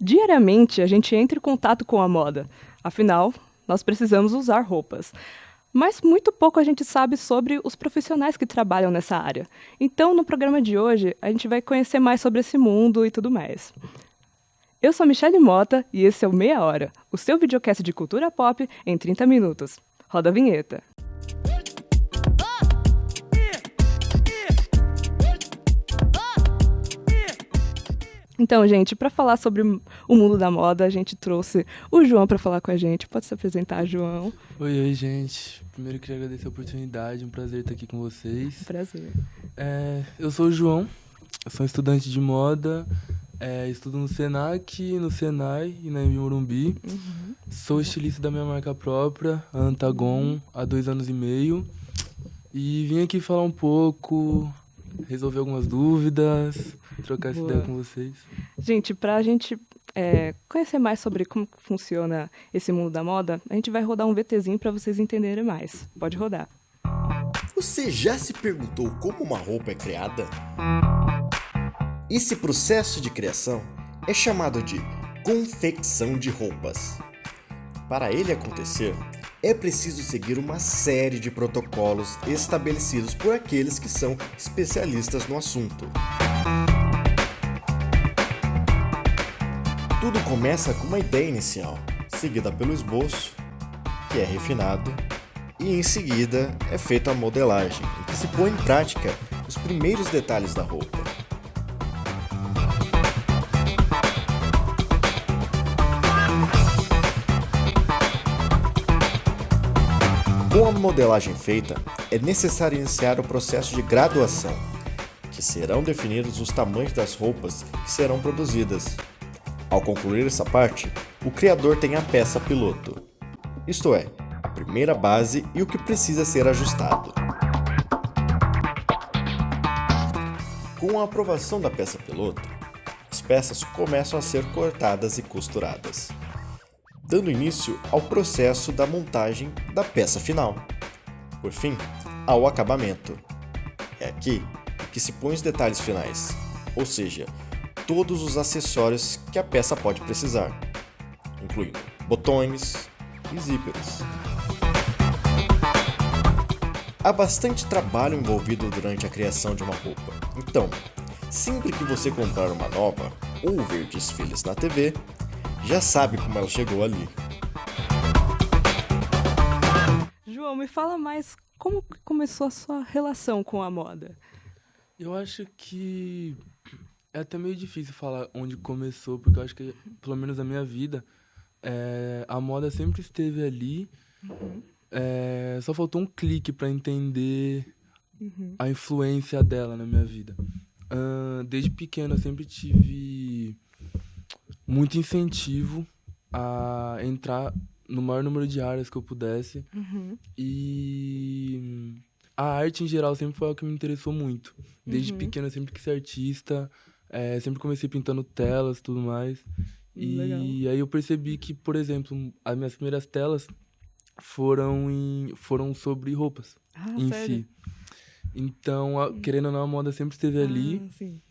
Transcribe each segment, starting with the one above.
Diariamente, a gente entra em contato com a moda. Afinal, nós precisamos usar roupas. Mas muito pouco a gente sabe sobre os profissionais que trabalham nessa área. Então, no programa de hoje, a gente vai conhecer mais sobre esse mundo e tudo mais. Eu sou a Michele Mota e esse é o Meia Hora, o seu videocast de cultura pop em 30 minutos. Roda a vinheta. Então, gente, para falar sobre o mundo da moda, a gente trouxe o João para falar com a gente. Pode se apresentar, João. Oi, gente. Primeiro eu queria agradecer a oportunidade, um prazer estar aqui com vocês. Prazer. Eu sou o João, eu sou um estudante de moda, estudo no Senac, no Senai e na Embi Morumbi. Sou estilista da minha marca própria, a Antagon, há 2 anos e meio. E vim aqui falar um pouco, resolver algumas dúvidas, trocar essa ideia com vocês. Gente, para a gente conhecer mais sobre como funciona esse mundo da moda, a gente vai rodar um VTzinho para vocês entenderem mais. Pode rodar. Você já se perguntou como uma roupa é criada? Esse processo de criação é chamado de confecção de roupas. Para ele acontecer, é preciso seguir uma série de protocolos estabelecidos por aqueles que são especialistas no assunto. Tudo começa com uma ideia inicial, seguida pelo esboço, que é refinado, e em seguida é feita a modelagem, em que se põe em prática os primeiros detalhes da roupa. Com a modelagem feita, é necessário iniciar o processo de graduação, que serão definidos os tamanhos das roupas que serão produzidas. Ao concluir essa parte, o criador tem a peça piloto, isto é, a primeira base e o que precisa ser ajustado. Com a aprovação da peça piloto, as peças começam a ser cortadas e costuradas, dando início ao processo da montagem da peça final. Por fim, ao acabamento. É aqui que se põe os detalhes finais, ou seja, todos os acessórios que a peça pode precisar, incluindo botões e zíperes. Há bastante trabalho envolvido durante a criação de uma roupa, então, sempre que você comprar uma nova ou ver desfiles na TV, já sabe como ela chegou ali. João, me fala mais como começou a sua relação com a moda. Eu acho que é até meio difícil falar onde começou, porque eu acho que, pelo menos na minha vida, a moda sempre esteve ali. Só faltou um clique para entender a influência dela na minha vida. Desde pequeno eu sempre tive muito incentivo a entrar no maior número de áreas que eu pudesse. E a arte em geral sempre foi algo que me interessou muito. Desde pequeno eu sempre quis ser artista, sempre comecei pintando telas e tudo mais. Legal. E aí eu percebi que, por exemplo, as minhas primeiras telas foram sobre roupas em sério? si. Então, querendo ou não, a moda sempre esteve ali. Sim.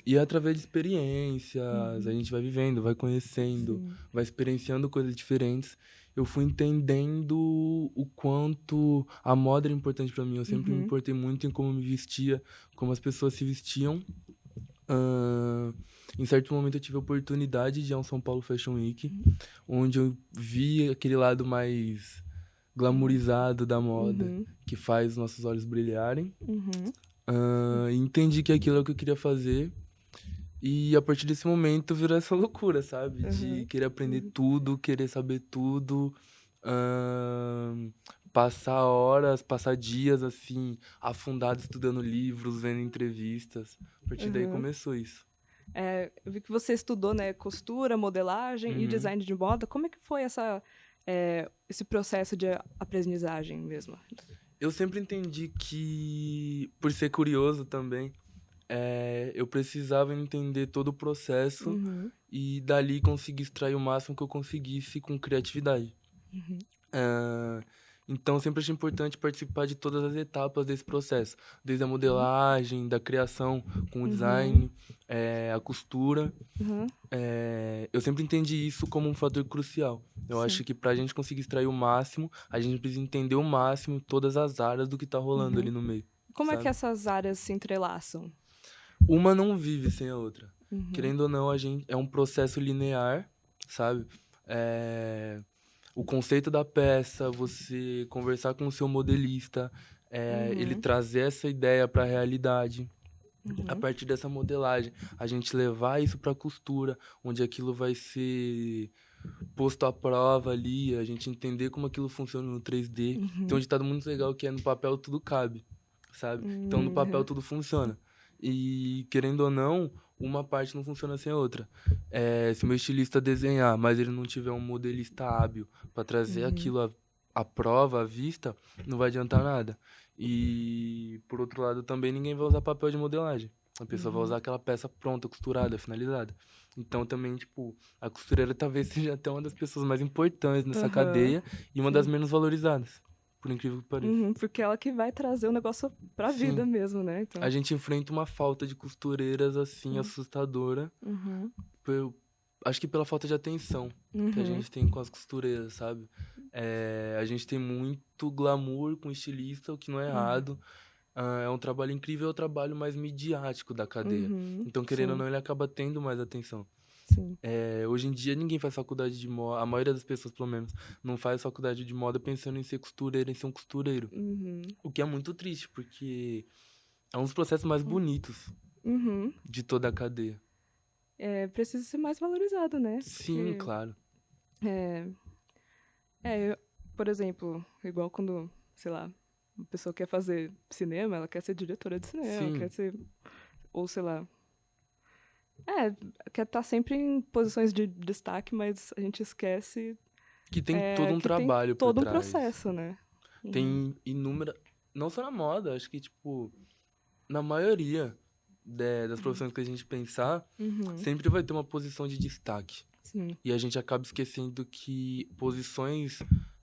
E através de experiências, a gente vai vivendo, vai conhecendo, vai experienciando coisas diferentes. Eu fui entendendo o quanto a moda era importante pra mim. Eu sempre me importei muito em como eu me vestia, como as pessoas se vestiam. Em certo momento eu tive a oportunidade de ir ao São Paulo Fashion Week, onde eu vi aquele lado mais glamourizado da moda, que faz os nossos olhos brilharem. E entendi que aquilo é o que eu queria fazer. E a partir desse momento virou essa loucura, sabe? De querer aprender tudo, querer saber tudo. Passar horas, passar dias, assim, afundado estudando livros, vendo entrevistas. A partir daí começou isso. Eu vi que você estudou, né, costura, modelagem e design de moda. Como é que foi esse processo de aprendizagem mesmo? Eu sempre entendi que, por ser curioso também, eu precisava entender todo o processo e dali conseguir extrair o máximo que eu conseguisse com criatividade. Então, sempre achei importante participar de todas as etapas desse processo, desde a modelagem, da criação com o Uhum. design, a costura. Uhum. Eu sempre entendi isso como um fator crucial. Eu Sim. acho que para a gente conseguir extrair o máximo, a gente precisa entender o máximo todas as áreas do que tá rolando ali Uhum. no meio, Como é que sabe? essas áreas se entrelaçam? Uma não vive sem a outra. Uhum. Querendo ou não, a gente é um processo linear, sabe? É, o conceito da peça, você conversar com o seu modelista, ele Uhum. trazer essa ideia para a realidade. A Uhum. partir dessa modelagem, a gente levar isso para costura, onde aquilo vai ser posto à prova ali, a gente entender como aquilo funciona no 3D. Tem um Uhum. ditado muito legal que é no papel tudo cabe, sabe? Então no papel Uhum. tudo funciona. E querendo ou não, uma parte não funciona sem a outra. Se o meu estilista desenhar, mas ele não tiver um modelista hábil para trazer Uhum. aquilo à prova, à vista, não vai adiantar nada. E por outro lado também ninguém vai usar papel de modelagem. A pessoa vai Uhum. usar aquela peça pronta, costurada, finalizada. Então também, tipo, a costureira talvez seja até uma das pessoas mais importantes nessa Aham. cadeia e uma das Sim. menos valorizadas, por incrível que pareça. Uhum. Porque ela que vai trazer o negócio pra vida Sim, mesmo, né? a Então. gente enfrenta uma falta de costureiras assim Sim. assustadora, Uhum. por- acho que pela falta de atenção que a Uhum. gente tem com as costureiras, sabe? A gente tem muito glamour com estilista, o que não é Uhum. errado. É um trabalho incrível, é o trabalho mais midiático da cadeia. Uhum. Então, querendo ou Sim. não, ele acaba tendo mais atenção. Sim. Hoje em dia ninguém faz faculdade de moda, a maioria das pessoas pelo menos, não faz faculdade de moda pensando em ser costureira, em ser um costureiro. Uhum. O que é muito triste, porque é um dos processos mais bonitos Uhum. de toda a cadeia. É, precisa ser mais valorizado, né? Sim, Porque, claro. é, por exemplo, igual quando, sei lá, uma pessoa quer fazer cinema, ela quer ser diretora de cinema, quer Sim, ser, ou sei lá, é, quer estar sempre em posições de destaque, mas a gente esquece que tem todo um que tem trabalho por todo um trás. processo, né? Uhum. Tem inúmera, não só na moda, acho que tipo, na maioria das profissões que a gente pensar, Uhum. sempre vai ter uma posição de destaque. Sim. E a gente acaba esquecendo que posições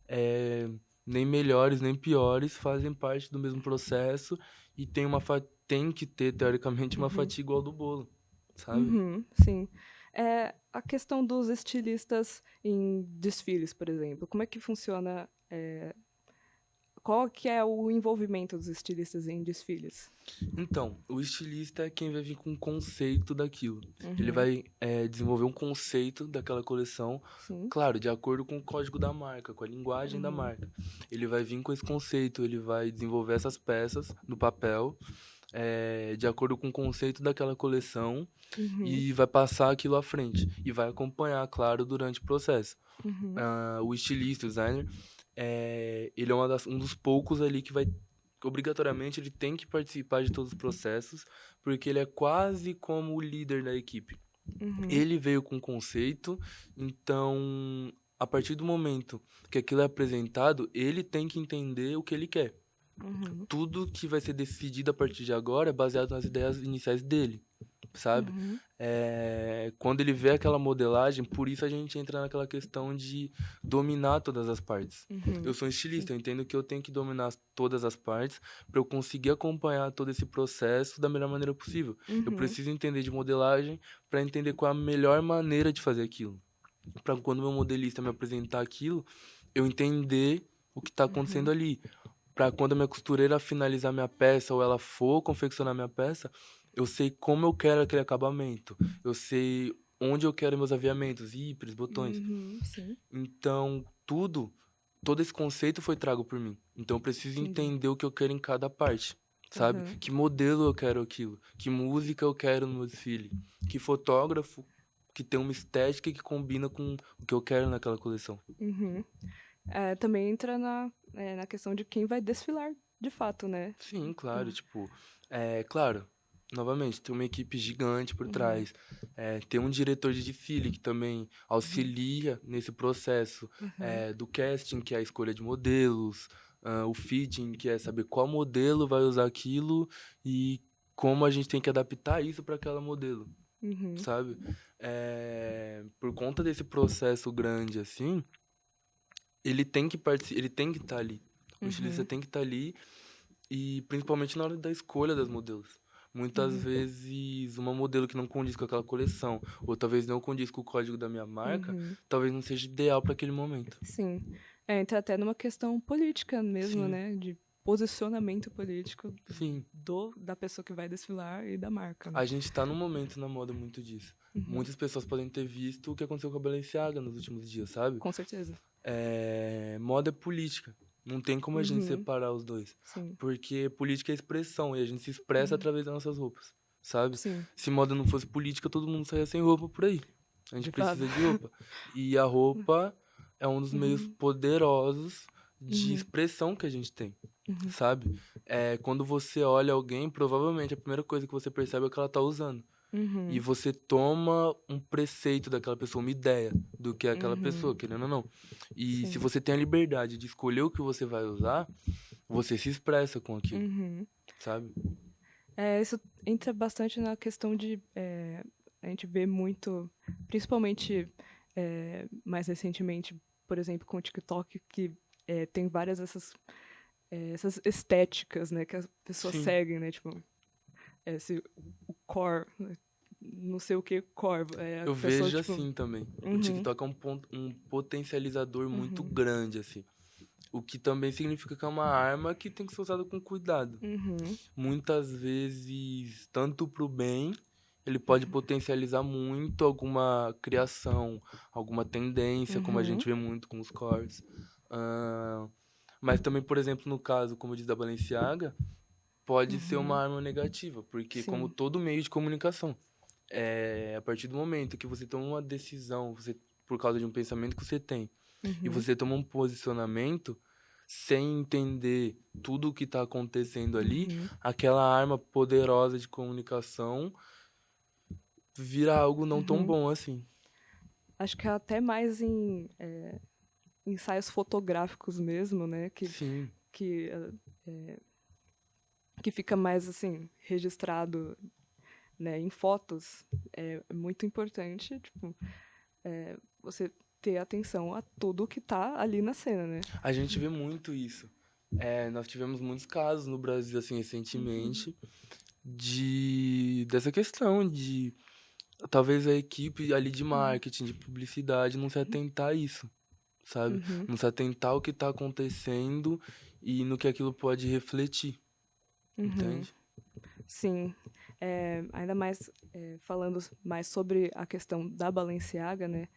é, nem melhores nem piores fazem parte do mesmo processo e tem que ter, teoricamente, uma Uhum. fatia igual do bolo, sabe? Uhum. Sim. É, a questão dos estilistas em desfiles, por exemplo, como é que funciona? Qual que é o envolvimento dos estilistas em desfiles? Então, o estilista é quem vai vir com o conceito daquilo. Ele Uhum. vai desenvolver um conceito daquela coleção, Sim. claro, de acordo com o código da marca, com a linguagem da Uhum. marca. Ele vai vir com esse conceito, ele vai desenvolver essas peças no papel, de acordo com o conceito daquela coleção Uhum. e vai passar aquilo à frente e vai acompanhar, claro, durante o processo. Uhum. O estilista, o designer, ele é um dos poucos ali que vai obrigatoriamente ele tem que participar de todos os processos, porque ele é quase como o líder da equipe. Uhum. Ele veio com o conceito, então a partir do momento que aquilo é apresentado, ele tem que entender o que ele quer. Uhum. Tudo que vai ser decidido a partir de agora é baseado nas ideias iniciais dele, sabe? Uhum. Quando ele vê aquela modelagem, por isso a gente entra naquela questão de dominar todas as partes. Eu Uhum. sou um Sim. estilista, eu entendo que eu tenho que dominar todas as partes para eu conseguir acompanhar todo esse processo da melhor maneira possível. Eu Uhum. preciso entender de modelagem para entender qual a melhor maneira de fazer aquilo. Para quando meu modelista me apresentar aquilo, eu entender o que está acontecendo Uhum. ali. Para quando a minha costureira finalizar minha peça ou ela for confeccionar minha peça, eu sei como eu quero aquele acabamento. Eu sei onde eu quero meus aviamentos, zíperes, botões. Uhum. Sim. Então, todo esse conceito foi trago por mim. Então, eu preciso Entendi. entender o que eu quero em cada parte, sabe? Aham. Que modelo eu quero aquilo, que música eu quero no meu desfile, que fotógrafo que tem uma estética que combina com o que eu quero naquela coleção. Uhum. É, também entra na questão de quem vai desfilar de fato, né? Sim, claro, Uhum. tipo, claro, novamente, tem uma equipe gigante por Uhum. trás, tem um diretor de desfile que também Uhum. auxilia nesse processo, Uhum. do casting, que é a escolha de modelos, o fitting, que é saber qual modelo vai usar aquilo e como a gente tem que adaptar isso para aquela modelo, Uhum. sabe? Por conta desse processo grande assim, ele tem que estar ali. O estilista tem que estar ali, e principalmente na hora da escolha das modelos. Muitas vezes uma modelo que não condiz com aquela coleção, ou talvez não condiz com o código da minha marca, talvez não seja ideal para aquele momento. Sim. Entra até numa questão política mesmo, Sim. né? De posicionamento político Sim. da pessoa que vai desfilar e da marca, né? A gente tá num momento na moda muito disso. Muitas pessoas podem ter visto o que aconteceu com a Balenciaga nos últimos dias, sabe? Com certeza. Moda é política. Não tem como a gente separar os dois. Sim. Porque política é expressão, e a gente se expressa através das nossas roupas, sabe? Sim. Se moda não fosse política, todo mundo saía sem roupa por aí. A gente De precisa fato. de roupa. E a roupa é um dos meios poderosos de expressão que a gente tem, sabe? Quando você olha alguém, provavelmente a primeira coisa que você percebe é o que ela tá usando. E você toma um preceito daquela pessoa, uma ideia do que é aquela pessoa, querendo ou não. E se você tem a liberdade de escolher o que você vai usar, você se expressa com aquilo, sabe? Isso entra bastante na questão de... a gente vê muito, principalmente mais recentemente, por exemplo, com o TikTok, que tem várias essas estéticas, né, que as pessoas Sim. seguem, né, tipo, o core, né, não sei o que, core. A Eu pessoa, vejo tipo, assim também. O TikTok é um potencializador muito grande, assim. O que também significa que é uma arma que tem que ser usada com cuidado. Muitas vezes, tanto pro bem, ele pode potencializar muito alguma criação, alguma tendência, como a gente vê muito com os cores. Mas também, por exemplo, no caso, como diz da Balenciaga, pode ser uma arma negativa, porque Sim. como todo meio de comunicação, a partir do momento que você toma uma decisão, por causa de um pensamento que você tem, e você toma um posicionamento sem entender tudo o que está acontecendo ali, aquela arma poderosa de comunicação vira algo não tão bom assim. Acho que é até mais em ensaios fotográficos mesmo, né, Sim. que fica mais, assim, registrado, né, em fotos. É muito importante, tipo, você ter atenção a tudo que tá ali na cena, né? A gente vê muito isso. Nós tivemos muitos casos no Brasil, assim, recentemente, dessa questão de talvez a equipe ali de marketing, de publicidade, não se atentar a isso, sabe? Não se atentar ao que tá acontecendo e no que aquilo pode refletir, entende? Sim. Ainda mais falando mais sobre a questão da Balenciaga, né?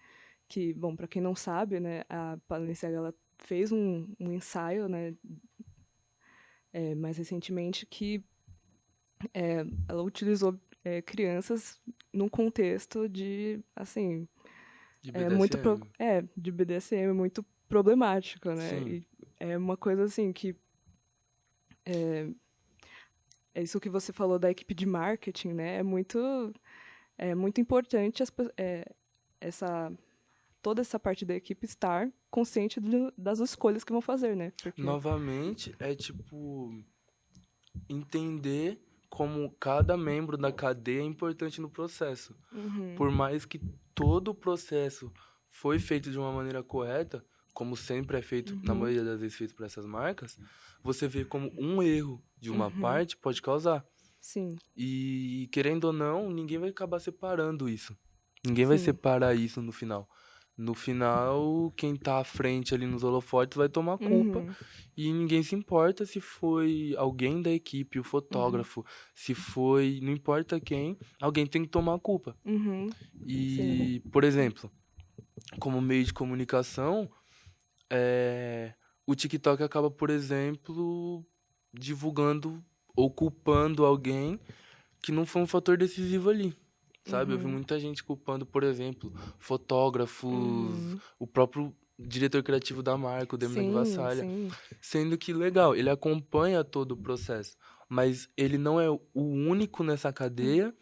Que, bom, para quem não sabe, né, a Balenciaga ela fez um ensaio, né, mais recentemente, que ela utilizou crianças num contexto de, assim, De muito BDSM. de BDSM muito problemático, né? Sim. E é uma coisa assim que é isso que você falou da equipe de marketing, né? É muito importante toda essa parte da equipe estar consciente das escolhas que vão fazer, né? Porque... Novamente, tipo entender como cada membro da cadeia é importante no processo. Por mais que todo o processo foi feito de uma maneira correta, como sempre é feito, na maioria das vezes feito por essas marcas, você vê como um erro de uma parte pode causar. Sim. E, querendo ou não, ninguém vai acabar separando isso. Ninguém vai Sim. separar isso no final. No final, quem tá à frente ali nos holofotes vai tomar culpa e ninguém se importa se foi alguém da equipe, o fotógrafo, se foi, não importa quem, alguém tem que tomar a culpa. E, por exemplo, como meio de comunicação, o TikTok acaba, por exemplo, divulgando ou culpando alguém que não foi um fator decisivo ali. Sabe? Eu vi muita gente culpando, por exemplo, fotógrafos, o próprio diretor criativo da marca, o Demi Vassalha. Sim. Sendo que, legal, ele acompanha todo o processo, mas ele não é o único nessa cadeia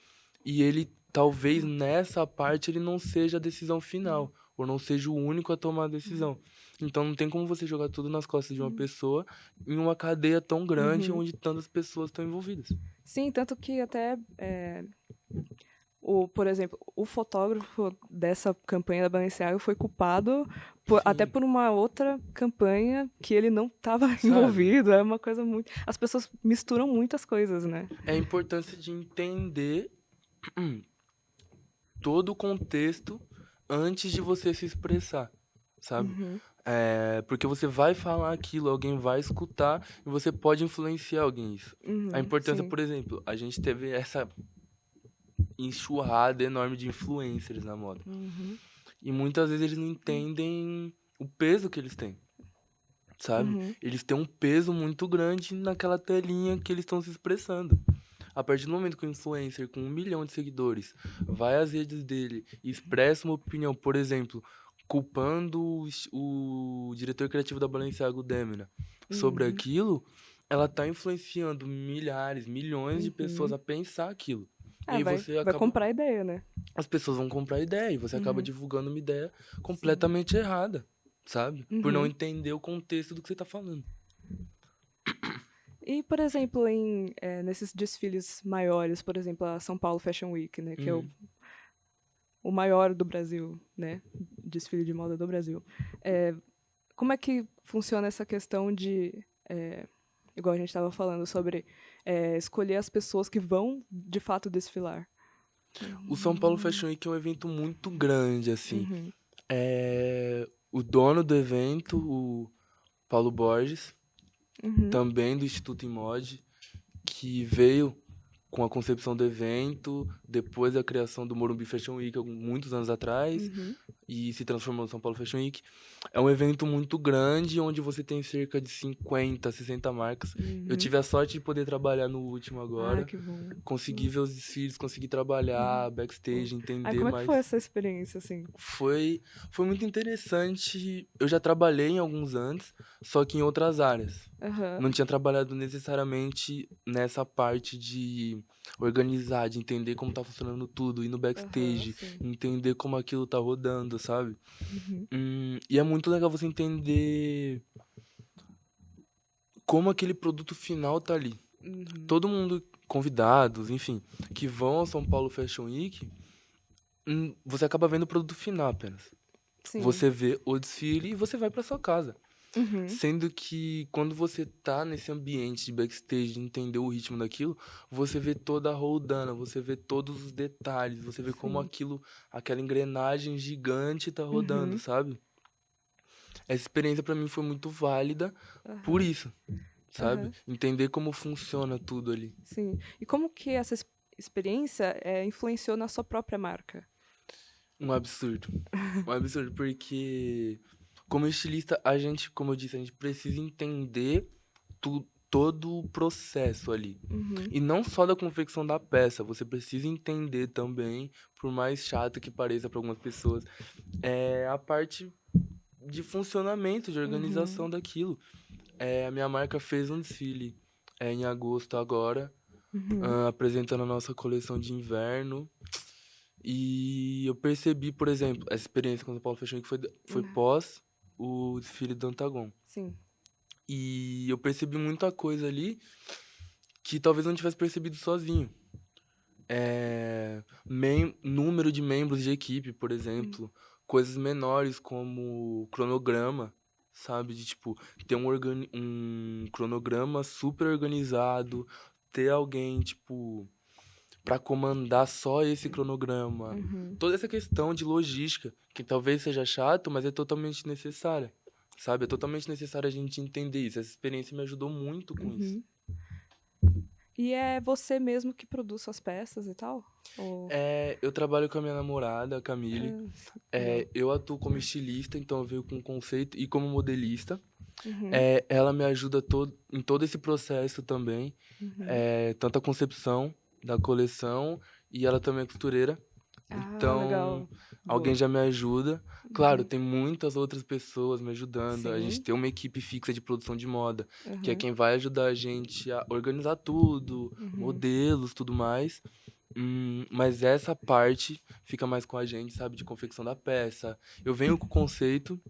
e ele, talvez, nessa parte, ele não seja a decisão final, ou não seja o único a tomar a decisão. Então, não tem como você jogar tudo nas costas de uma pessoa em uma cadeia tão grande onde tantas pessoas estão envolvidas. Sim, tanto que até Por exemplo, o fotógrafo dessa campanha da Balenciaga foi culpado até Sim. por uma outra campanha que ele não estava Sabe? envolvido. É uma coisa muito. As pessoas misturam muitas coisas, né? É a importância de entender todo o contexto antes de você se expressar, sabe? Porque você vai falar aquilo, alguém vai escutar e você pode influenciar alguém isso. A importância, Sim. por exemplo, a gente teve essa enxurrada enorme de influencers na moda. E muitas vezes eles não entendem o peso que eles têm, sabe? Eles têm um peso muito grande naquela telinha que eles estão se expressando. A partir do momento que o influencer com 1 milhão de seguidores vai às redes dele e expressa uma opinião, por exemplo, culpando o diretor criativo da Balenciaga, o Demna, sobre aquilo, ela tá influenciando milhares, milhões de pessoas a pensar aquilo. E aí você Vai acaba. comprar ideia, né? As pessoas vão comprar ideia e você acaba divulgando uma ideia completamente errada, sabe? Por não entender o contexto do que você tá falando. E, por exemplo, nesses desfiles maiores, por exemplo, a São Paulo Fashion Week, né, que é o maior do Brasil, né, desfile de moda do Brasil. Como é que funciona essa questão de, igual a gente estava falando, sobre escolher as pessoas que vão, de fato, desfilar? O São Paulo Fashion Week é um evento muito grande, assim. O dono do evento, o Paulo Borges, também do Instituto Imod, que veio com a concepção do evento, depois da criação do Morumbi Fashion Week, muitos anos atrás, e se transformou no São Paulo Fashion Week. É um evento muito grande, onde você tem cerca de 50, 60 marcas. Eu tive a sorte de poder trabalhar no último agora. Que bom. Consegui ver os desfiles, consegui trabalhar backstage, Aí entender como é que mais. foi essa experiência, assim? Foi muito interessante. Eu já trabalhei em alguns antes, só que em outras áreas. Não tinha trabalhado necessariamente nessa parte de organizar, de entender como tá funcionando tudo, ir no backstage, Sim. entender como aquilo tá rodando, sabe? E é muito legal você entender como aquele produto final tá ali. Todo mundo, convidados, enfim, que vão ao São Paulo Fashion Week, você acaba vendo o produto final apenas. Sim. Você vê o desfile e você vai pra sua casa. Sendo que quando você tá nesse ambiente de backstage, de entender o ritmo daquilo, você vê toda a roldana, você vê todos os detalhes, você vê como aquela engrenagem gigante tá rodando, sabe? Essa experiência pra mim foi muito válida por isso, sabe? Entender como funciona tudo ali. Sim. E como que essa experiência influenciou na sua própria marca? Um absurdo. Um absurdo, porque como estilista, a gente, como eu disse, a gente precisa entender todo o processo ali. E não só da confecção da peça, você precisa entender também, por mais chato que pareça para algumas pessoas, a parte de funcionamento, de organização daquilo. A minha marca fez um desfile em agosto agora, apresentando a nossa coleção de inverno. E eu percebi, por exemplo, essa experiência com o São Paulo Fashion Week foi pós o desfile do Antagon. Sim. E eu percebi muita coisa ali que talvez eu não tivesse percebido sozinho. Número de membros de equipe, por exemplo. Coisas menores como cronograma, sabe? De, tipo, ter um cronograma super organizado, ter alguém, tipo, para comandar só esse cronograma. Toda essa questão de logística, que talvez seja chato, mas é totalmente necessária. Sabe? É totalmente necessário a gente entender isso. Essa experiência me ajudou muito com isso. E é você mesmo que produz suas peças e tal? Ou... Eu trabalho com a minha namorada, a Camille. Eu atuo como estilista, então eu venho com conceito, e como modelista. Ela me ajuda em todo esse processo também. Tanto a concepção da coleção, e ela também é costureira. Então, legal. alguém já me ajuda. Claro, tem muitas outras pessoas me ajudando. A gente Sim. tem uma equipe fixa de produção de moda, que é quem vai ajudar a gente a organizar tudo, modelos, tudo mais. Mas essa parte fica mais com a gente, sabe? De confecção da peça. Eu venho com o conceito,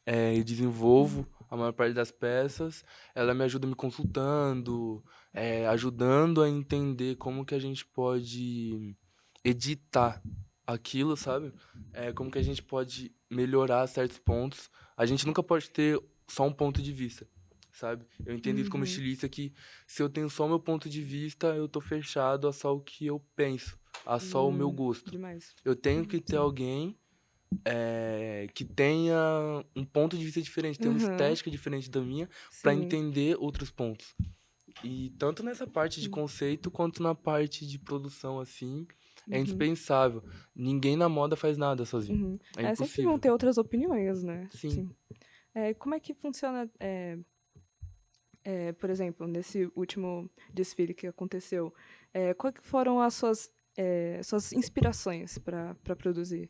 e desenvolvo a maior parte das peças. Ela me ajuda me consultando, ajudando a entender como que a gente pode editar aquilo, sabe? Como que a gente pode melhorar certos pontos. A gente nunca pode ter só um ponto de vista, sabe? Eu entendo isso como Uhum. estilista que se eu tenho só o meu ponto de vista, eu tô fechado a só o que eu penso, a só o meu gosto. Demais. Eu tenho que ter Sim. alguém que tenha um ponto de vista diferente, tenha uma Uhum. estética diferente da minha, para Sim. entender outros pontos. E tanto nessa parte de Sim. conceito quanto na parte de produção, assim, é Uhum. indispensável. Ninguém na moda faz nada sozinho. Uhum. É Sempre vão impossível. ter outras opiniões, né? Sim. Sim. Como é que funciona, por exemplo, nesse último desfile que aconteceu? Quais que foram as suas inspirações para produzir?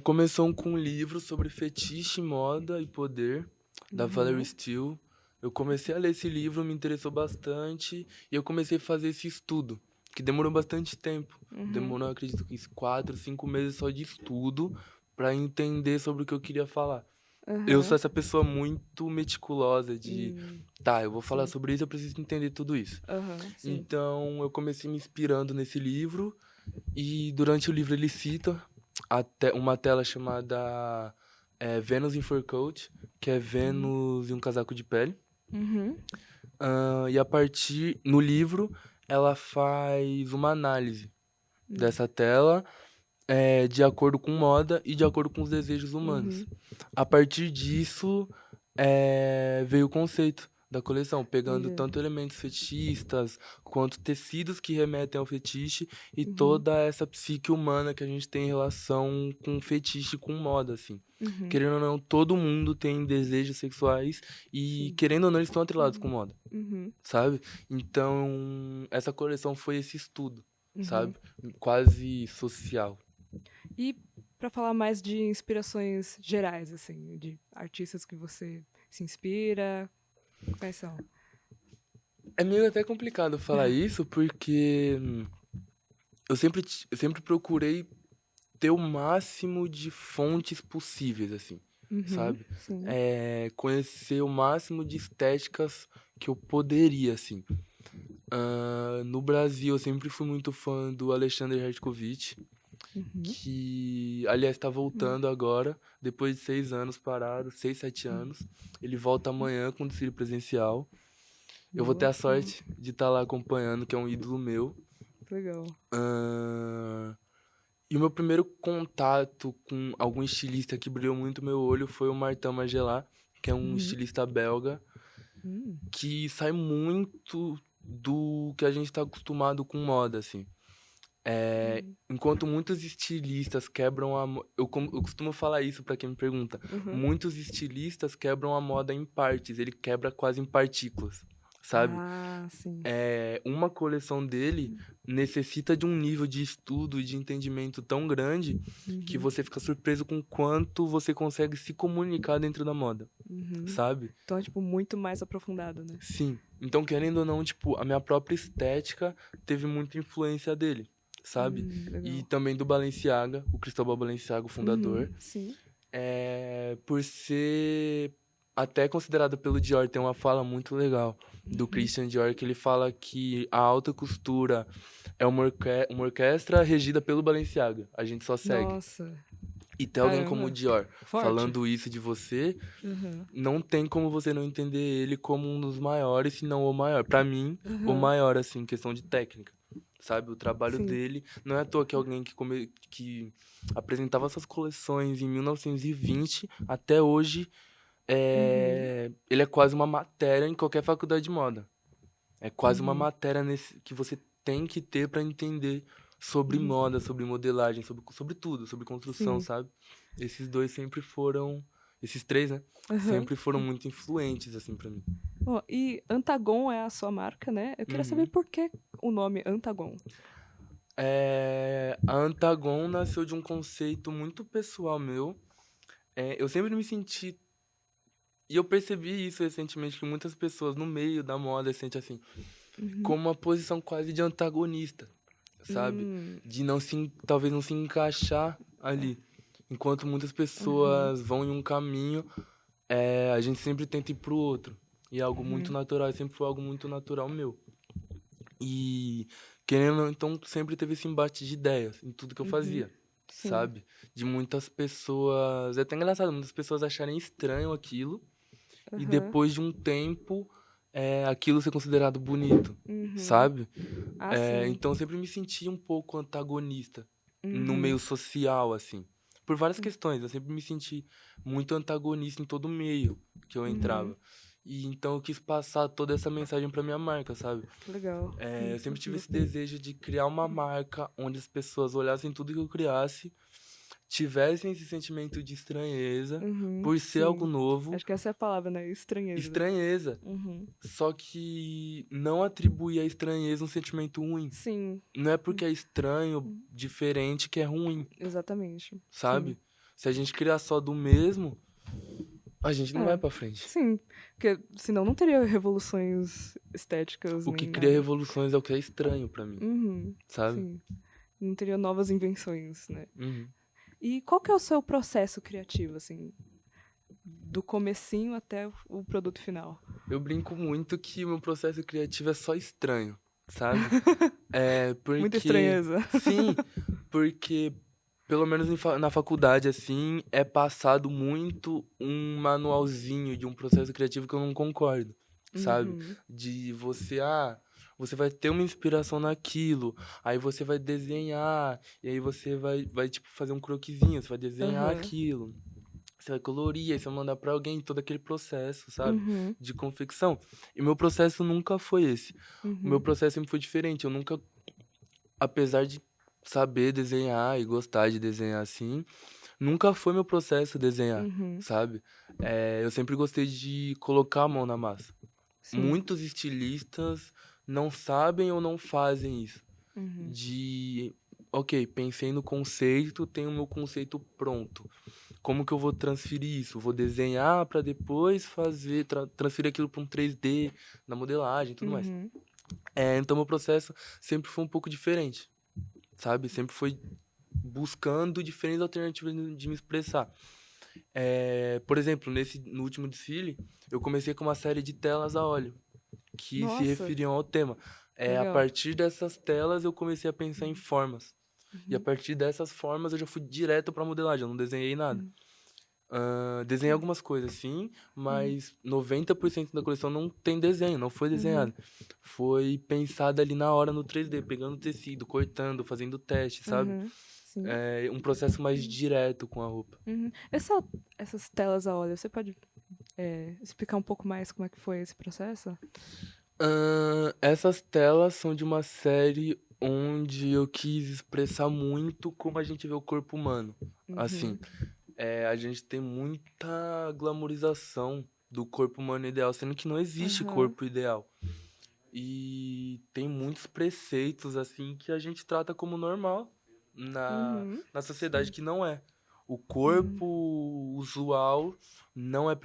Começou com um livro sobre fetiche, moda e poder, da Valerie Uhum. Steele. Eu comecei a ler esse livro, me interessou bastante, e eu comecei a fazer esse estudo, que demorou bastante tempo. Uhum. Demorou, acredito que 4, 5 meses só de estudo para entender sobre o que eu queria falar. Eu sou Aham. essa pessoa muito meticulosa de, tá, eu vou falar Sim. sobre isso, eu preciso entender tudo isso. Aham. Sim. Então, eu comecei me inspirando nesse livro e durante o livro ele cita uma tela chamada Vênus in Fur Coat, que é Vênus em um casaco de pele. Uhum. E a partir, no livro, ela faz uma análise dessa tela de acordo com moda e de acordo com os desejos humanos. Uhum. A partir disso, veio o conceito da coleção, pegando Entendi. tanto elementos fetichistas quanto tecidos que remetem ao fetiche e Uhum. toda essa psique humana que a gente tem em relação com fetiche e com moda, assim. Uhum. Querendo ou não, todo mundo tem desejos sexuais e, Sim. querendo ou não, eles estão atrelados com moda, Uhum. sabe? Então, essa coleção foi esse estudo, Uhum. sabe? Quase social. E para falar mais de inspirações gerais, assim, de artistas que você se inspira, quais são? É meio até complicado falar isso, porque eu sempre procurei ter o máximo de fontes possíveis, assim, Uhum. sabe? Sim. Conhecer o máximo de estéticas que eu poderia, assim. No Brasil, eu sempre fui muito fã do Alexander Hertzkovich, Uhum. que, aliás, está Hum. voltando agora, depois de 6 anos parado, 6, 7 anos. Ele volta amanhã com desfile presencial. Eu vou ter Boa. a Uhum. sorte de estar lá acompanhando, que é um ídolo meu. Legal. Ahn, E o meu primeiro contato com algum estilista que brilhou muito meu olho foi o Martin Margiela, que é um Uhum. estilista belga, Hum. que sai muito do que a gente está acostumado com moda, assim. Enquanto muitos estilistas quebram eu costumo falar isso para quem me pergunta. Uhum. Muitos estilistas quebram a moda em partes, ele quebra quase em partículas, sabe? Ah, sim. Uma coleção dele necessita de um nível de estudo e de entendimento tão grande que Uhum. você fica surpreso com quanto você consegue se comunicar dentro da moda, Uhum. sabe? Então é, tipo, muito mais aprofundado, né? Sim. Então, querendo ou não, tipo, a minha própria estética teve muita influência dele, sabe? E Legal. também do Balenciaga, o Cristóbal Balenciaga, o fundador. Uhum. Sim. Por ser até considerado pelo Dior, tem uma fala muito legal do Uhum. Christian Dior, que ele fala que a alta costura é uma orquestra regida pelo Balenciaga. A gente só segue. Nossa. E ter alguém como o Caramba. Dior Forte. falando isso de você, Uhum. não tem como você não entender ele como um dos maiores, se não o maior. Pra mim, o Uhum. maior, assim, em questão de técnica. Sabe, o trabalho Sim. dele não é à toa que alguém que apresentava essas coleções em 1920 até hoje, Uhum. ele é quase uma matéria em qualquer faculdade de moda. É quase uma Uhum. matéria que você tem que ter para entender sobre Uhum. moda, sobre modelagem, sobre tudo, sobre construção, Sim. sabe? Esses dois sempre foram, esses três, né? Aham. Sempre foram muito influentes, assim, pra mim. Ó, e Antagon é a sua marca, né? Eu queria saber Uhum. por que o nome Antagon. A Antagon nasceu de um conceito muito pessoal meu. Eu sempre me senti. E eu percebi isso recentemente, que muitas pessoas no meio da moda se sentem assim, Uhum. como uma posição quase de antagonista, sabe? Hum. De não talvez não se encaixar ali. Enquanto muitas Aham. pessoas vão em um caminho, a gente sempre tenta ir pro outro. E é algo muito Uhum. natural, e sempre foi algo muito natural meu. E querendo ou não, então sempre teve esse embate de ideias em tudo que eu fazia, Sim. sabe? De muitas pessoas, é até engraçado, muitas pessoas acharem estranho aquilo e Aham. depois de um tempo aquilo ser considerado bonito, Uhum. sabe? Ah, sim. Então eu sempre me senti um pouco antagonista no Uhum. meio social, assim. Por várias questões, eu sempre me senti muito antagonista em todo meio que eu Uhum. entrava. E então eu quis passar toda essa mensagem pra minha marca, sabe? Legal. Eu sempre tive esse Gostei. desejo de criar uma marca onde as pessoas olhassem tudo que eu criasse, tivessem esse sentimento de estranheza Uhum. por ser algo Sim. novo, Acho que essa é a palavra, né? Estranheza. estranheza, Uhum. só que não atribuir à estranheza um sentimento ruim. Sim. Não é porque é estranho, diferente, que é ruim, Exatamente. Sim. sabe? Se a gente criar só do mesmo, a gente não vai É. pra frente. Sim. Porque senão não teria revoluções estéticas O nem que cria nada. revoluções é o que é estranho pra mim, Uhum. sabe? Sim. Não teria novas invenções, né? Uhum. E qual que é o seu processo criativo, assim, do comecinho até o produto final? Eu brinco muito que o meu processo criativo é só estranho, sabe? Muita Porque, estranheza. sim, porque pelo menos na faculdade, assim, é passado muito um manualzinho de um processo criativo que eu não concordo, sabe? Uhum. De você vai ter uma inspiração naquilo, aí você vai desenhar, e aí você vai tipo, fazer um croquisinho, você vai desenhar Aham. aquilo. Você vai colorir, aí você vai mandar pra alguém, todo aquele processo, sabe? Uhum. De confecção. E meu processo nunca foi esse. O meu Uhum. processo sempre foi diferente. Eu nunca, apesar de saber desenhar e gostar de desenhar assim, nunca foi meu processo desenhar, Uhum. sabe? Eu sempre gostei de colocar a mão na massa. Sim. Muitos estilistas não sabem ou não fazem isso. Uhum. De, ok, pensei no conceito, tenho o meu conceito pronto. Como que eu vou transferir isso? Vou desenhar para depois fazer, transferir aquilo para um 3D, na modelagem e tudo mais. Uhum. Então, meu processo sempre foi um pouco diferente, sabe? Sempre foi buscando diferentes alternativas de me expressar. Por exemplo, no último desfile, eu comecei com uma série de telas a óleo, que se Nossa, referiam ao tema. A legal. partir dessas telas, eu comecei a pensar em formas. E a Uhum. partir dessas formas, eu já fui direto para modelagem, eu não desenhei nada. Uhum. Desenhei algumas coisas, sim, Uhum. mas 90% da coleção não tem desenho, não foi Uhum. desenhada. Foi pensada ali na hora no 3D, pegando tecido, cortando, fazendo teste, sabe? Uhum. Sim. Um processo mais direto com a roupa. Uhum. Essas telas a óleo, você pode explicar um pouco mais como é que foi esse processo? Essas telas são de uma série onde eu quis expressar muito como a gente vê o corpo humano. Assim, Uhum. a gente tem muita glamorização do corpo humano ideal, sendo que não existe Aham. corpo ideal. E tem muitos preceitos, assim, que a gente trata como normal Uhum. na sociedade Sim. que não é. O Uhum. corpo usual não é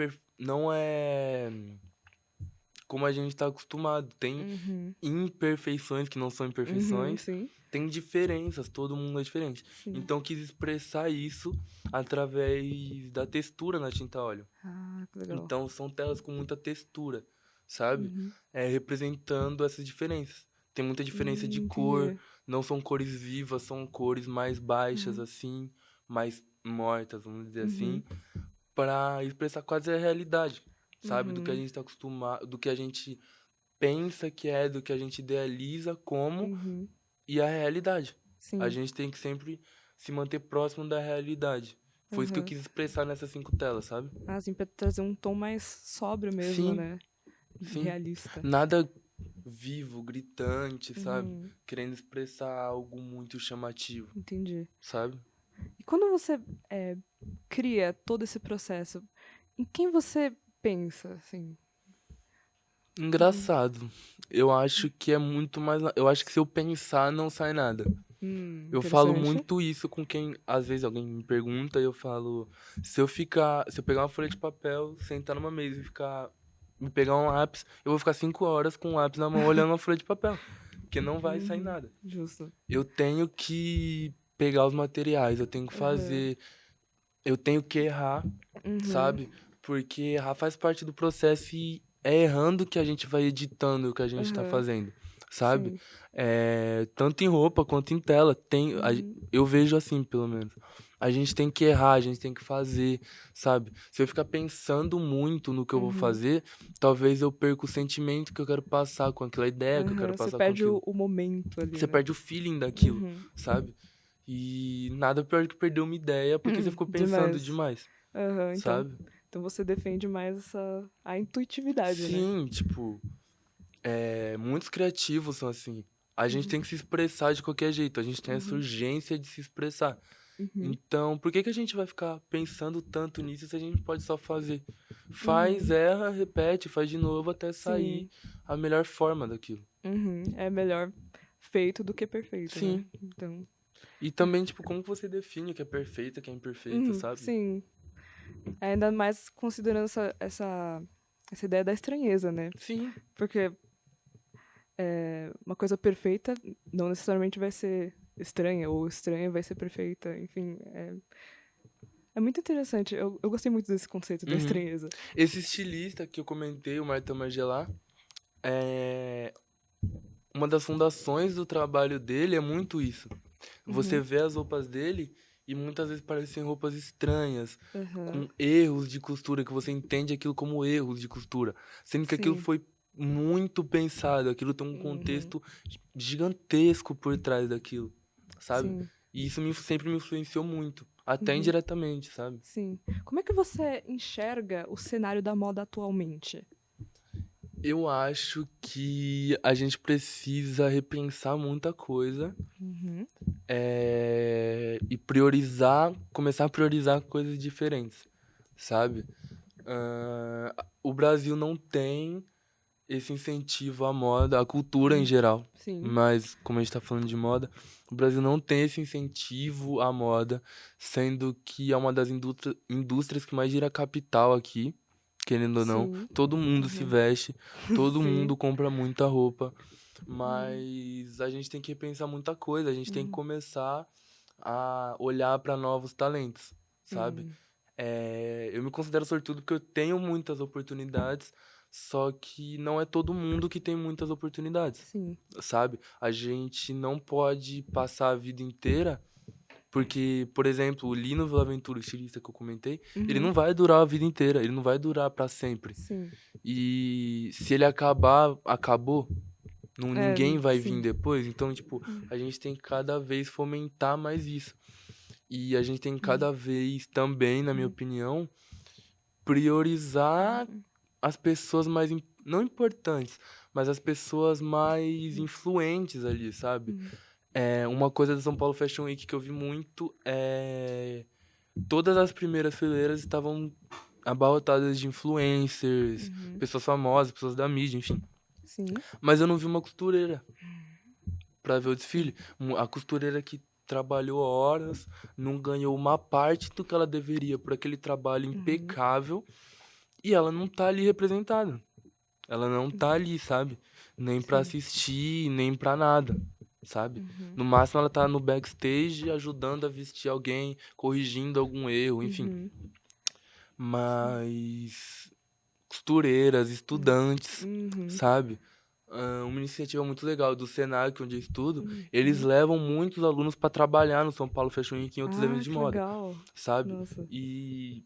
como a gente está acostumado. Tem Uhum. imperfeições que não são Uhum. imperfeições, Sim. tem diferenças, todo mundo é diferente. Sim. Então eu quis expressar isso através da textura na tinta óleo. Ah, que legal. Então são telas com muita textura, sabe? Uhum. Representando essas diferenças. Tem muita diferença de cor, Entendi. não são cores vivas, são cores mais baixas, Uhum. assim, mais mortas, vamos dizer Uhum. assim, para expressar quase a realidade, sabe? Do que a Uhum. gente está acostumado, do que a gente pensa que é, do que a gente idealiza como Uhum. e a realidade. A Sim. gente tem que sempre se manter próximo da realidade. Foi isso que eu Aham. quis expressar nessas 5 telas, sabe? Ah, assim, pra trazer um tom mais sóbrio mesmo, Sim, né? sim. Realista. Nada vivo, gritante, sabe? Uhum. Querendo expressar algo muito chamativo, Entendi. sabe? E quando você cria todo esse processo, em quem você pensa, assim? Engraçado. Eu acho que é muito mais. Eu acho que se eu pensar, não sai nada. Eu falo Interessante. muito isso com quem, às vezes, alguém me pergunta e eu falo, se eu pegar uma folha de papel, sentar numa mesa e me pegar um lápis, eu vou ficar 5 horas com um lápis na mão olhando uma folha de papel, porque não vai sair Uhum. nada. Justo. Eu tenho que pegar os materiais, eu tenho que Aham. fazer, eu tenho que errar, Uhum. sabe? Porque errar faz parte do processo e é errando que a gente vai editando o que a gente tá Aham. fazendo. sabe? Sim. Tanto em roupa quanto em tela. Uhum. Eu vejo assim, pelo menos. A gente tem que errar, a gente tem que fazer, sabe? Se eu ficar pensando muito no que eu vou Uhum. fazer, talvez eu perca o sentimento que eu quero passar com aquela ideia que eu quero Aham. Você passar com perde aquilo. o momento ali, Você né? perde o feeling daquilo, Uhum. sabe? E nada pior que perder uma ideia porque você ficou pensando Demais. demais, Aham. sabe? Então você defende mais a intuitividade, né? Sim, tipo, muitos criativos são assim. A gente tem que se expressar de qualquer jeito, a gente tem essa Uhum. urgência de se expressar. Uhum. Então, por que que a gente vai ficar pensando tanto nisso se a gente pode só fazer? Faz, Uhum. erra, repete, faz de novo até sair Sim. a melhor forma daquilo. Uhum. É melhor feito do que perfeito, né? Sim. Então. E também, tipo, como que você define o que é perfeito, o que é imperfeito, sabe? Sim. Ainda mais considerando essa ideia da estranheza, né? Sim. Porque uma coisa perfeita não necessariamente vai ser estranha, ou estranha vai ser perfeita. Enfim, é muito interessante. Eu gostei muito desse conceito da Uhum. estranheza. Esse estilista que eu comentei, o Martin Margiela, é... uma das fundações do trabalho dele é muito isso. Você Uhum. vê as roupas dele e muitas vezes parecem roupas estranhas, Aham. com erros de costura, que você entende aquilo como erros de costura, sendo que aquilo Sim. foi muito pensado, aquilo tem um Uhum. contexto gigantesco por trás daquilo, sabe? Sim. E isso sempre me influenciou muito, até Uhum. indiretamente, sabe? Sim. Como é que você enxerga o cenário da moda atualmente? Eu acho que a gente precisa repensar muita coisa, Uhum. e priorizar, começar a priorizar coisas diferentes, sabe? O Brasil não tem esse incentivo à moda, à cultura em geral, Sim. mas como a gente tá falando de moda, o Brasil não tem esse incentivo à moda, sendo que é uma das indústrias que mais gira capital aqui, querendo ou não. Sim. Todo mundo se Uhum. veste, todo Sim. mundo compra muita roupa, Uhum. mas a gente tem que repensar muita coisa, a gente tem que Uhum. começar a olhar para novos talentos, sabe? Uhum. Eu me considero sortudo porque eu tenho muitas oportunidades, só que não é todo mundo que tem muitas oportunidades, Sim. sabe? A gente não pode passar a vida inteira, porque, por exemplo, o Lino Villaventura, o estilista que eu comentei, ele Uhum. não vai durar a vida inteira, ele não vai durar para sempre. Sim. E se ele acabar, acabou. Não, ninguém vai vir Sim. depois. Então, tipo, a gente tem que cada vez fomentar mais isso. E a gente tem que cada vez também, na minha opinião, priorizar as pessoas mais, não importantes, mas as pessoas mais influentes ali, sabe? Uma coisa da São Paulo Fashion Week que eu vi muito é todas as primeiras fileiras estavam abarrotadas de influencers, Uhum. pessoas famosas, pessoas da mídia, enfim. Sim. Mas eu não vi uma costureira pra ver o Sim. desfile. A costureira que trabalhou horas, não ganhou uma parte do que ela deveria por aquele trabalho Uhum. impecável e ela não tá ali representada. Ela não tá ali, sabe? Nem pra Sim. assistir, nem pra nada, sabe? Uhum. No máximo ela tá no backstage ajudando a vestir alguém, corrigindo algum erro, enfim. Uhum. Mas costureiras, estudantes, Uhum. sabe? Uma iniciativa muito legal do Senac, onde eu estudo, eles Uhum. levam muitos alunos para trabalhar no São Paulo Fashion Week e em outros Ah, eventos de que moda, legal. sabe? Nossa. E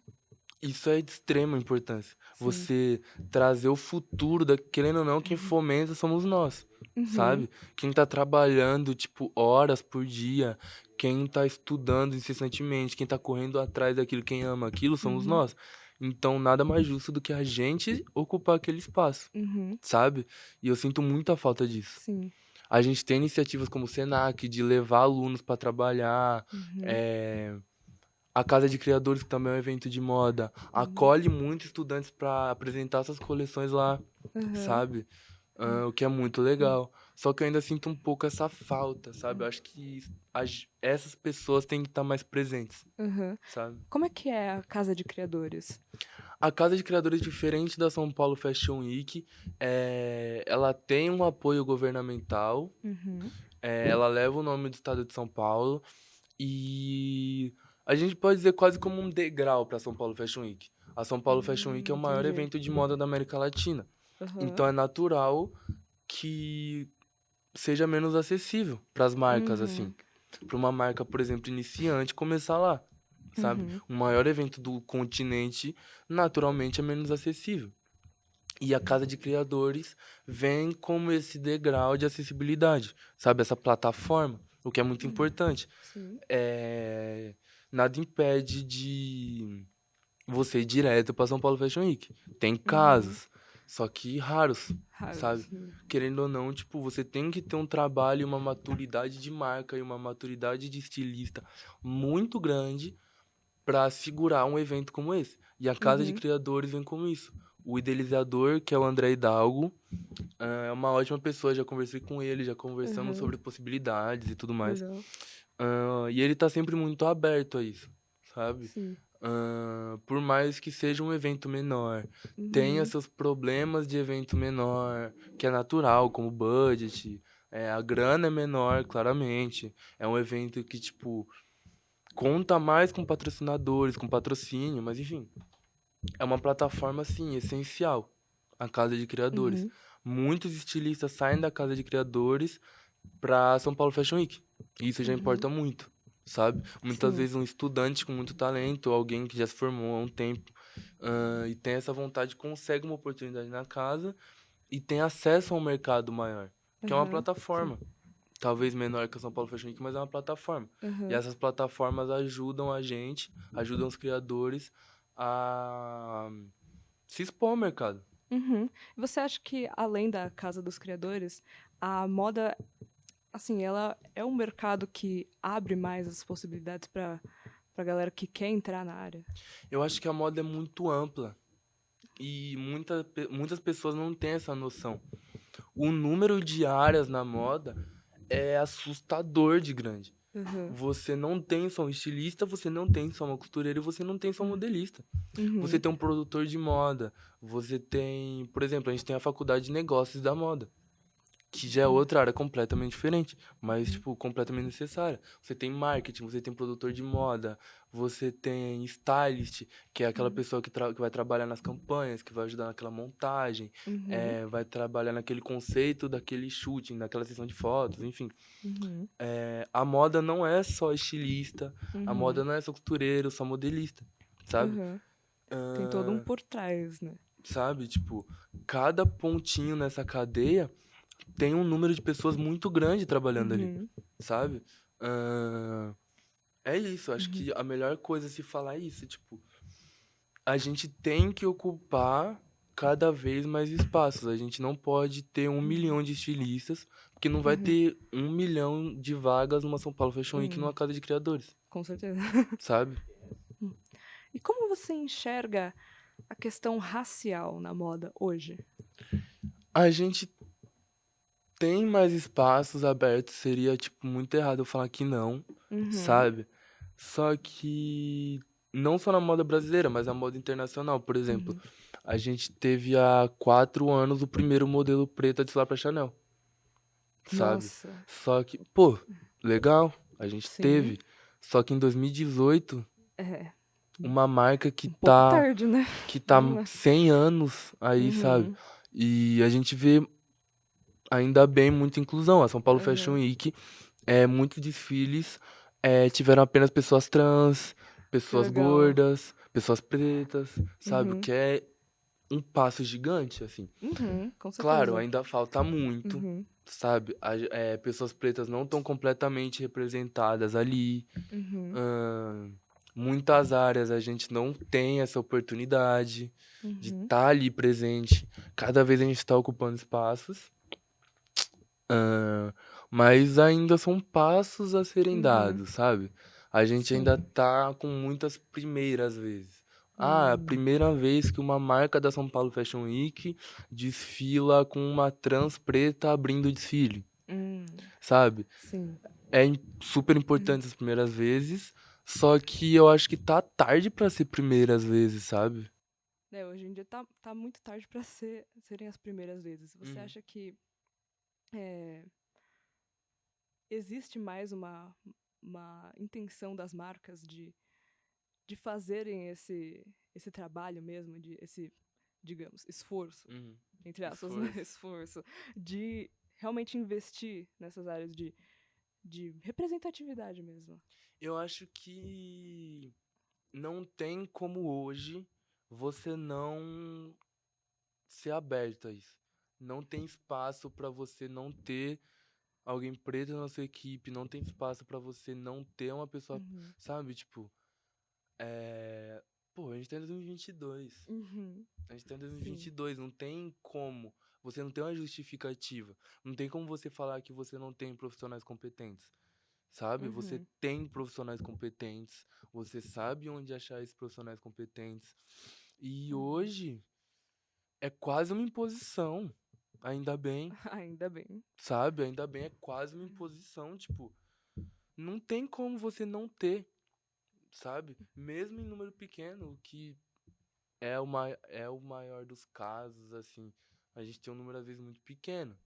isso é de extrema importância. Sim. Você trazer o futuro, querendo ou não, quem fomenta somos nós, Uhum. sabe? Quem tá trabalhando, tipo, horas por dia, quem tá estudando incessantemente, quem tá correndo atrás daquilo, quem ama aquilo, somos Uhum. nós. Então, nada mais justo do que a gente ocupar aquele espaço, Uhum. sabe? E eu sinto muita falta disso. Sim. A gente tem iniciativas como o Senac, de levar alunos para trabalhar, Uhum. eh, a Casa de Criadores, que também é um evento de moda, Uhum. acolhe muitos estudantes para apresentar suas coleções lá, Aham. sabe? O que é muito legal. Só que eu ainda sinto um pouco essa falta, sabe? Eu acho que essas pessoas têm que estar mais presentes, Aham. sabe? Como é que é a Casa de Criadores? A Casa de Criadores, diferente da São Paulo Fashion Week, ela tem um apoio governamental, Uhum. ela leva o nome do estado de São Paulo e a gente pode dizer quase como um degrau para São Paulo Fashion Week. A São Paulo Fashion Week é o maior Entendi. evento de moda da América Latina. Aham. Então é natural que seja menos acessível para as marcas, assim. Para uma marca, por exemplo, iniciante, começar lá, sabe? O maior evento do continente, naturalmente, é menos acessível. E a Casa de Criadores vem como esse degrau de acessibilidade, sabe? Essa plataforma, o que é muito importante. Sim. Nada impede de você ir direto para São Paulo Fashion Week. Tem casos, só que raros, sabe? Raros. Querendo ou não, tipo, você tem que ter um trabalho e uma maturidade de marca e uma maturidade de estilista muito grande para segurar um evento como esse. E a Casa de Criadores vem com isso. O idealizador, que é o André Hidalgo, é uma ótima pessoa. Já conversei com ele, já conversamos sobre possibilidades e tudo mais. Legal. E ele tá sempre muito aberto a isso, sabe? Sim. Por mais que seja um evento menor, tenha seus problemas de evento menor, que é natural, como budget, a grana é menor, claramente. É um evento que, tipo, conta mais com patrocinadores, com patrocínio, mas enfim. É uma plataforma, assim, essencial, a Casa de Criadores. Muitos estilistas saem da Casa de Criadores pra São Paulo Fashion Week. E isso já importa muito, sabe? Muitas Sim. vezes um estudante com muito talento, alguém que já se formou há um tempo, e tem essa vontade, consegue uma oportunidade na casa e tem acesso a um mercado maior. Que é uma plataforma. Talvez menor que a São Paulo Fashion Week, mas é uma plataforma. E essas plataformas ajudam a gente, ajudam os criadores a se expor ao mercado. Você acha que, além da Casa dos Criadores, a moda, assim, ela é um mercado que abre mais as possibilidades para galera que quer entrar na área? Eu acho que a moda é muito ampla e muitas pessoas não têm essa noção. O número de áreas na moda é assustador de grande. Você não tem só um estilista, você não tem só uma costureira e você não tem só um modelista. Você tem um produtor de moda, você tem... Por exemplo, a gente tem a faculdade de negócios da moda, que já é outra área completamente diferente, mas, tipo, completamente necessária. Você tem marketing, você tem produtor de moda, você tem stylist, que é aquela pessoa que vai trabalhar nas campanhas, que vai ajudar naquela montagem, vai trabalhar naquele conceito daquele shooting, daquela sessão de fotos, enfim. A moda não é só estilista, a moda não é só costureiro, só modelista, sabe? Tem todo um por trás, né? Sabe? Tipo, cada pontinho nessa cadeia tem um número de pessoas muito grande trabalhando ali, sabe? É isso, acho que a melhor coisa a se falar é isso, tipo, a gente tem que ocupar cada vez mais espaços. A gente não pode ter 1 milhão de estilistas, porque não vai ter 1 milhão de vagas numa São Paulo Fashion Week numa casa de criadores, Com certeza. sabe? E como você enxerga a questão racial na moda hoje? A gente tem mais espaços abertos, seria, tipo, muito errado eu falar que não, sabe? Só que não só na moda brasileira, mas na moda internacional. Por exemplo, a gente teve há 4 anos o primeiro modelo preto a desfilar pra Chanel, sabe? Nossa. Só que, pô, legal, a gente Sim. teve. Só que em 2018, É. uma marca Um pouco tarde, né? que tá Vamos lá. 100 anos aí, sabe? E a gente vê, ainda bem, muita inclusão. A São Paulo Fashion Week, muitos desfiles tiveram apenas pessoas trans, pessoas legal. gordas, pessoas pretas, sabe? Que é um passo gigante, assim. Com certeza. Claro, ainda falta muito, sabe? Pessoas pretas não estão completamente representadas ali. Muitas áreas a gente não tem essa oportunidade de estar ali presente. Cada vez a gente está ocupando espaços. Mas ainda são passos a serem dados, sabe? A gente ainda tá com muitas primeiras vezes. A primeira vez que uma marca da São Paulo Fashion Week desfila com uma trans preta abrindo o desfile, sabe? Sim. Super importante as primeiras vezes, só que eu acho que tá tarde pra ser primeiras vezes, sabe? Hoje em dia tá muito tarde para serem as primeiras vezes. Você acha que existe mais uma intenção das marcas de fazerem esse trabalho mesmo, esse, digamos, esforço, entre aspas, né? Esforço, de realmente investir nessas áreas de representatividade mesmo? Eu acho que não tem como hoje você não ser aberto a isso. Não tem espaço pra você não ter alguém preto na sua equipe, não tem espaço pra você não ter uma pessoa, Uhum. sabe, tipo, pô, a gente tá em 2022. Uhum. A gente tá em Sim. 2022, não tem como. Você não tem uma justificativa. Não tem como você falar que você não tem profissionais competentes. Sabe? Você Uhum. tem profissionais competentes. Você sabe onde achar esses profissionais competentes. E Uhum. hoje é quase uma imposição. Ainda bem, Ainda bem. sabe? Ainda bem, é quase uma imposição. Tipo, não tem como você não ter, sabe? Mesmo em número pequeno, o que é o maior dos casos, assim. A gente tem um número, às vezes, muito pequeno.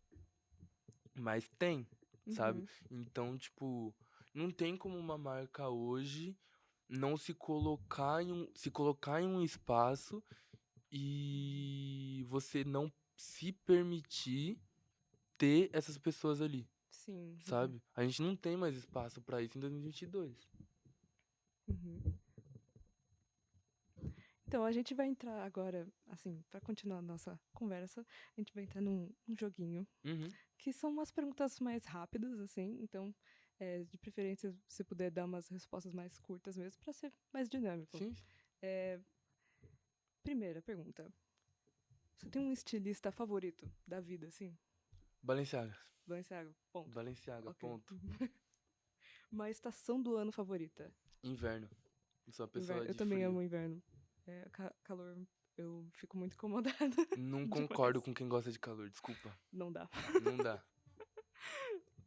Mas tem, sabe? Uhum. Então, tipo, não tem como uma marca hoje não se colocar em um espaço e você não se permitir ter essas pessoas ali, Sim. Uhum. sabe? A gente não tem mais espaço pra isso em 2022. Uhum. Então, a gente vai entrar agora, assim, para continuar a nossa conversa, a gente vai entrar num joguinho, Uhum. que são umas perguntas mais rápidas, assim, então, de preferência, se puder dar umas respostas mais curtas mesmo, para ser mais dinâmico. Sim. É, primeira pergunta. Você tem um estilista favorito da vida, assim? Balenciaga. Balenciaga, ponto. Balenciaga, Ok. ponto. Uma estação do ano favorita? Inverno. Eu sou uma Inverno. pessoa Eu de também frio. amo inverno. Calor, eu fico muito incomodada Não concordo demais. com quem gosta de calor, desculpa. Não dá. Não dá.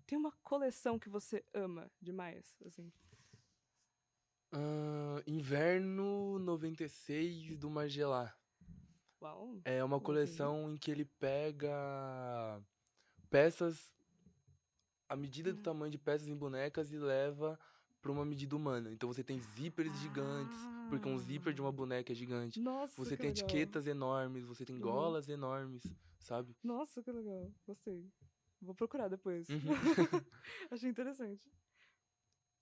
Tem uma coleção que você ama demais, assim? Inverno 96 do Margiela. Uau, É uma ok. coleção em que ele pega peças, a medida do tamanho de peças em bonecas e leva para uma medida humana. Então você tem zippers gigantes, porque um zíper de uma Ah, boneca é gigante. nossa, Você que tem legal. etiquetas enormes, você tem Uhum. golas enormes, sabe? Nossa, que legal. Gostei. Vou procurar depois. Uhum. Achei interessante.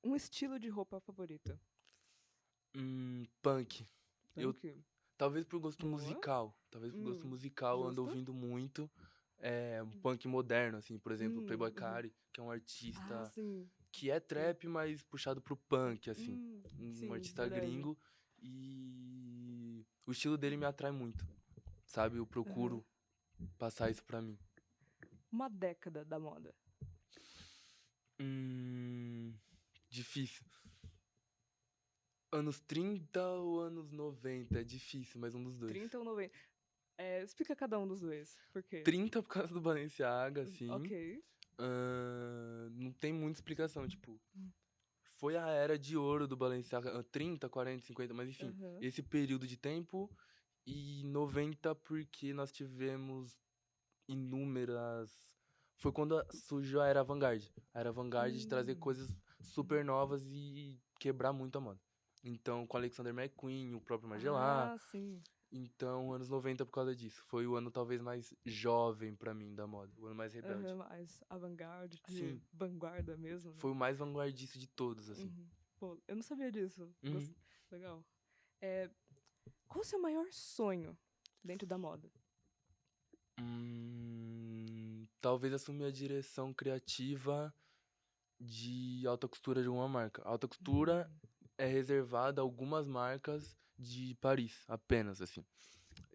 Um estilo de roupa favorito? Punk. Eu, Punk. talvez por gosto Boa. musical, talvez por gosto musical, eu ando Justo. ouvindo muito um punk moderno, assim, por exemplo, Playboi Uhum. Carti, que é um Ah, artista sim. que é Sim. trap, mas puxado pro punk, assim. Um Sim, artista verdade. gringo. E o estilo dele me atrai muito, sabe? Eu Aham. procuro passar isso pra mim. Uma década da moda. Hum, difícil. Anos 30 ou anos 90? É difícil, mas um dos dois. 30 ou 90? Explica cada um dos dois. Por quê? 30 por causa do Balenciaga, Ok. assim. Não tem muita explicação, tipo, foi a era de ouro do Balenciaga, 30, 40, 50, mas enfim, Aham. esse período de tempo e 90 porque nós tivemos inúmeras. Foi quando surgiu a era Vanguard. A era Vanguard de trazer coisas super novas e quebrar muito a moda. Então, com Alexander McQueen, o próprio Margiela. Ah, sim. Então, anos 90 por causa disso. Foi o ano talvez mais jovem pra mim da moda, o ano mais Aham, rebelde. mais avant-garde, de Sim, vanguarda mesmo, né? foi o mais vanguardista de todos, assim. Uhum. Pô, eu não sabia disso. Uhum. Legal. É, qual o seu maior sonho dentro da moda? Talvez assumir a direção criativa de alta costura de alguma marca. Alta costura Hum, é reservada a algumas marcas de Paris, apenas, assim.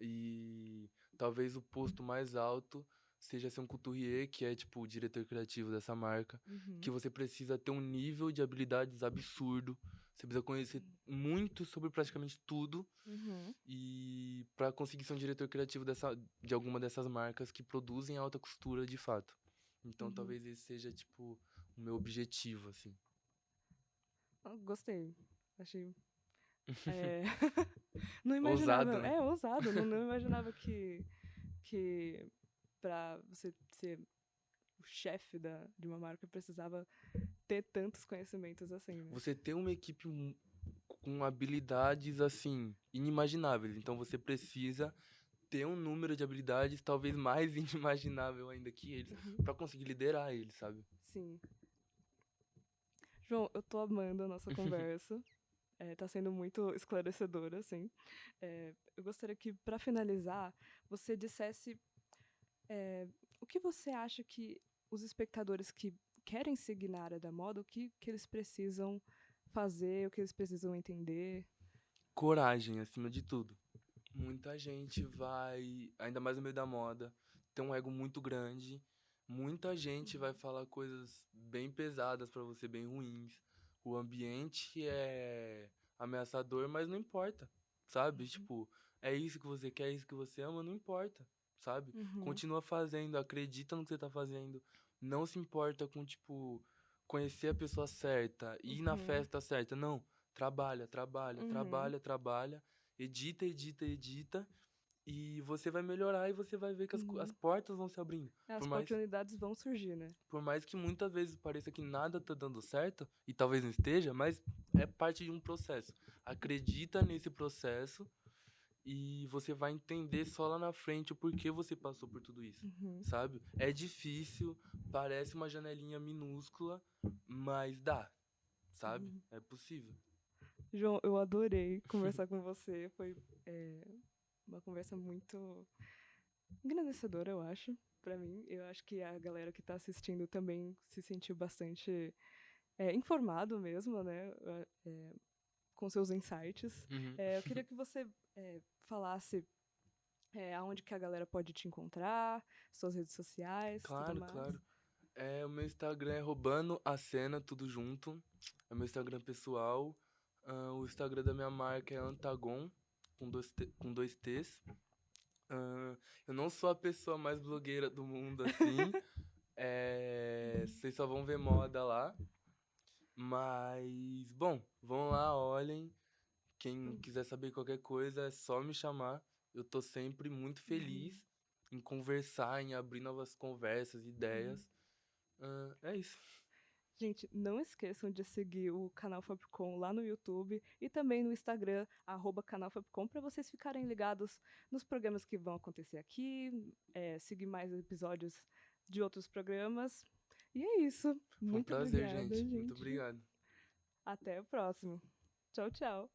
E talvez o posto mais alto seja ser um couturier, que é tipo o diretor criativo dessa marca, que uhum, você precisa ter um nível de habilidades absurdo. Você precisa conhecer muito sobre praticamente tudo uhum, e para conseguir ser um diretor criativo de alguma dessas marcas que produzem alta costura de fato. Então uhum. talvez esse seja tipo o meu objetivo, assim. Ah, gostei. Achei. é, Não Ousado, imaginava. né? É ousado, não imaginava que para você ser o chefe de uma marca precisava ter tantos conhecimentos assim, né? Você tem uma equipe com habilidades assim inimagináveis, então você precisa ter um número de habilidades talvez mais inimaginável ainda que eles, pra conseguir liderar eles, sabe? Sim. João, eu tô amando a nossa conversa. Tá sendo muito esclarecedora, assim. Eu gostaria que, para finalizar, você dissesse o que você acha que os espectadores que querem seguir na área da moda, o que eles precisam fazer, o que eles precisam entender. Coragem, acima de tudo. Muita gente vai, ainda mais no meio da moda, ter um ego muito grande. Muita gente vai falar coisas bem pesadas pra você, bem ruins. O ambiente é ameaçador, mas não importa, sabe? Tipo, é isso que você quer, é isso que você ama, não importa, sabe? Uhum, Continua fazendo, acredita no que você tá fazendo. Não se importa com, tipo, conhecer a pessoa certa, ir na uhum, festa certa. Não. Trabalha, trabalha, uhum, trabalha, trabalha. Edita, edita, edita. E você vai melhorar e você vai ver que as uhum. portas vão se abrindo. As oportunidades vão surgir, né? Por mais que muitas vezes pareça que nada tá dando certo, e talvez não esteja, mas é parte de um processo. Acredita nesse processo e você vai entender só lá na frente o porquê você passou por tudo isso, Uhum, sabe? É difícil, parece uma janelinha minúscula, mas dá, sabe? uhum. É possível. João, eu adorei conversar com você. Foi uma conversa muito engrandecedora, eu acho, pra mim. Eu acho que a galera que tá assistindo também se sentiu bastante informado mesmo, né? Com seus insights. Uhum. Eu queria que você falasse aonde que a galera pode te encontrar, suas redes sociais, tudo Claro, mais. claro. O meu Instagram é roubando a cena, tudo junto. É o meu Instagram pessoal. O Instagram da minha marca é Antagon, com dois T's. Eu não sou a pessoa mais blogueira do mundo assim. Vocês só vão ver moda lá. Mas, bom, vão lá, olhem. Quem quiser saber qualquer coisa é só me chamar. Eu tô sempre muito Uhum, feliz em conversar, em abrir novas conversas, uhum. ideias. É isso. Gente, não esqueçam de seguir o canal Fabcom lá no YouTube e também no Instagram, @canal Fabcom, para vocês ficarem ligados nos programas que vão acontecer aqui, seguir mais episódios de outros programas. E é isso. Foi um Muito prazer, obrigada, gente. Muito gente. obrigado. Até o próximo. Tchau, tchau.